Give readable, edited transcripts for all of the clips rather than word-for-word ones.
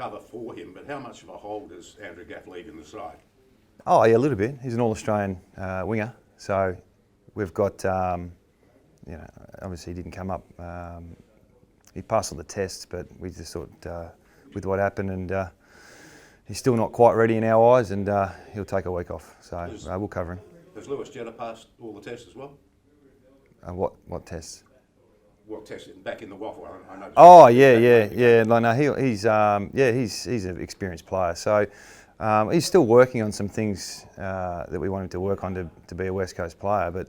cover for him, but how much of a hole does Andrew Gaff leave in the side? Oh yeah, a little bit. He's an All-Australian winger, so we've got, obviously he didn't come up. He passed all the tests, but we just thought with what happened, and he's still not quite ready in our eyes, and he'll take a week off. So we'll cover him. Has Lewis Jetta passed all the tests as well? What tests? Well, tested back in the waffle. I know. Oh yeah. No, he's an experienced player. So he's still working on some things that we want him to work on to be a West Coast player. But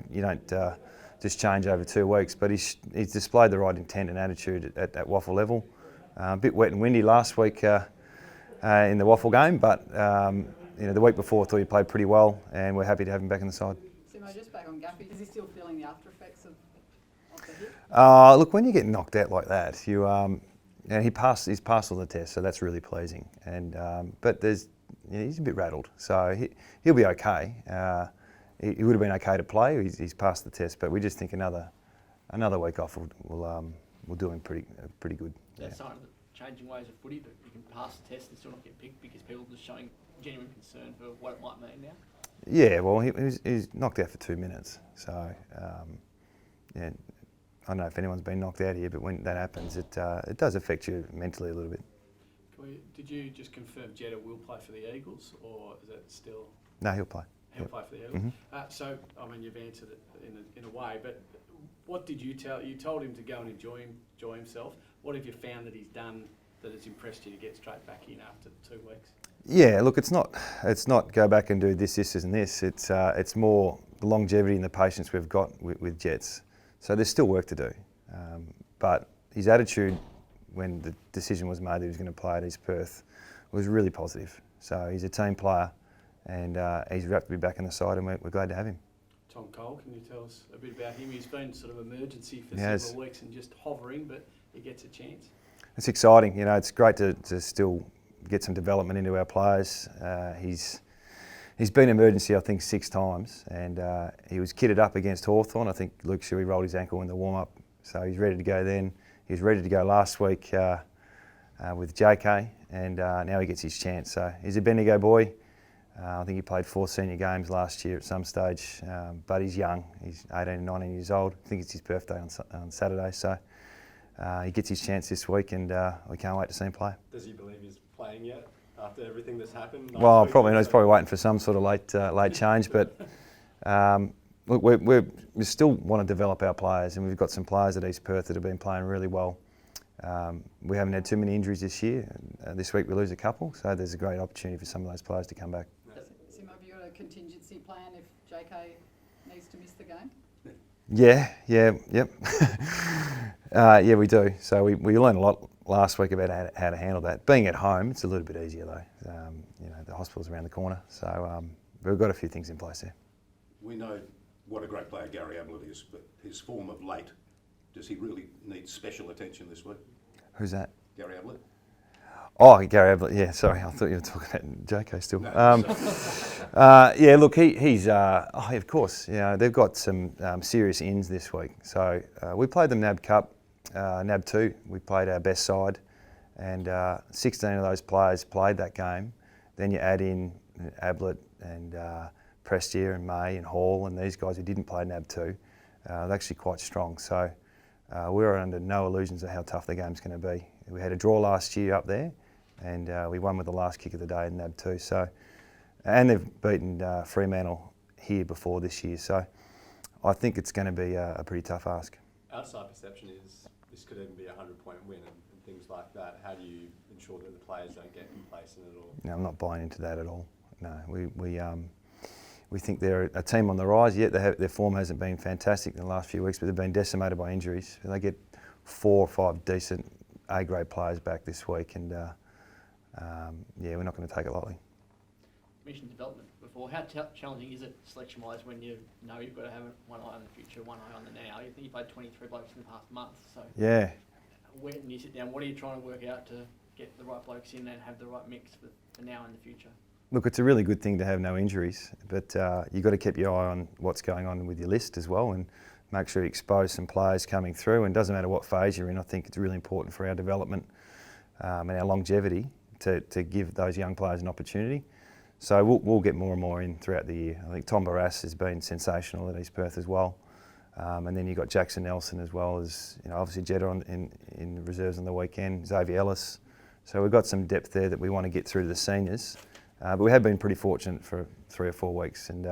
you don't just change over 2 weeks. But he's displayed the right intent and attitude at that waffle level. A bit wet and windy last week in the waffle game, but the week before I thought he played pretty well, and we're happy to have him back in the side. Simo, just back on Gaffy, is he still feeling the after effects of the hit? Look, when you get knocked out like that, he's passed all the tests, so that's really pleasing. And but he's a bit rattled, so he'll be okay. He would have been okay to play. He's passed the test, but we just think another week off will do him pretty good. That's sign of the changing ways of footy, but you can pass the test and still not get picked because people are just showing genuine concern for what it might mean now. Yeah, well, he's knocked out for 2 minutes, so I don't know if anyone's been knocked out here, but when that happens, it does affect you mentally a little bit. Did you just confirm Jetta will play for the Eagles, or is it still? No, he'll play. He'll play for the Eagles. Mm-hmm. So, I mean, you've answered it in a way, but what did you tell? You told him to go and enjoy himself. What have you found that he's done that has impressed you to get straight back in after 2 weeks? Yeah, look, it's not go back and do this, and this. It's more the longevity and the patience we've got with Jets. So there's still work to do, but his attitude when the decision was made that he was going to play at East Perth was really positive. So he's a team player, and he's wrapped to be back in the side, and we're glad to have him. Tom Cole, can you tell us a bit about him? He's been sort of emergency for several weeks and just hovering, but he gets a chance. It's exciting. It's great to still get some development into our players. He's been emergency, I think, 6 times, and he was kitted up against Hawthorn. I think Luke Shuey rolled his ankle in the warm-up, so he's ready to go then. He was ready to go last week with JK, and now he gets his chance. So he's a Bendigo boy. I think he played 4 senior games last year at some stage, but he's young. He's 18, 19 years old. I think it's his birthday on Saturday, so he gets his chance this week, and we can't wait to see him play. Does he believe he's playing yet after everything that's happened? Well, probably not. He's probably waiting for some sort of late change, but look, we still want to develop our players, and we've got some players at East Perth that have been playing really well. We haven't had too many injuries this year. This week we lose a couple, so there's a great opportunity for some of those players to come back. Simo, have you got a contingency plan if JK needs to miss the game? Yep. Yeah, we do. So we learned a lot last week about how to handle that. Being at home, it's a little bit easier though. The hospital's around the corner, so we've got a few things in place there. We know what a great player Gary Ablett is, but his form of late, does he really need special attention this week? Who's that? Gary Ablett. Oh, Gary Ablett. Yeah, sorry, I thought you were talking about JK still. No, yeah, look, he's of course. They've got some serious ins this week. So we played the NAB Cup, NAB 2. We played our best side, and 16 of those players played that game. Then you add in Ablett and Prestia and May and Hall and these guys who didn't play NAB 2. They're actually quite strong. So we're under no illusions of how tough the game's going to be. We had a draw last year up there, and we won with the last kick of the day in NAB 2. So, and they've beaten Fremantle here before this year. So I think it's going to be a pretty tough ask. Outside perception is this could even be a 100-point win and things like that. How do you ensure that the players don't get complacent at all? No, I'm not buying into that at all. No, we think they're a team on the rise. Yet their form hasn't been fantastic in the last few weeks, but they've been decimated by injuries. They get 4 or 5 decent A-grade players back this week, and we're not going to take it lightly. Mission development before. How challenging is it selection-wise when you know you've got to have one eye on the future, one eye on the now? You think you played 23 blokes in the past month, so yeah. When you sit down, what are you trying to work out to get the right blokes in and have the right mix for now and the future? Look, it's a really good thing to have no injuries, but you've got to keep your eye on what's going on with your list as well, and make sure you expose some players coming through. And it doesn't matter what phase you're in. I think it's really important for our development and our longevity to give those young players an opportunity. So we'll get more and more in throughout the year. I think Tom Barras has been sensational at East Perth as well. And then you've got Jackson Nelson as well as, obviously Jetta in the reserves on the weekend, Xavier Ellis. So we've got some depth there that we want to get through to the seniors. But we have been pretty fortunate for 3 or 4 weeks, and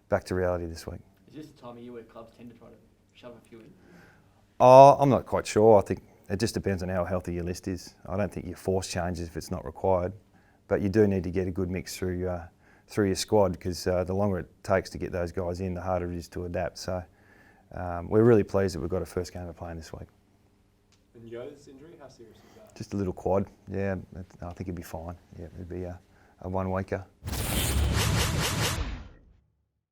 back to reality this week. Is this the time of year where clubs tend to try to shove a few in? Oh, I'm not quite sure. I think it just depends on how healthy your list is. I don't think you force changes if it's not required, but you do need to get a good mix through your squad, because the longer it takes to get those guys in, the harder it is to adapt. So we're really pleased that we've got a first game of playing this week. And Yo's injury, how serious is that? Just a little quad. Yeah, I think he'd be fine. Yeah, it'd be a 1 weeker.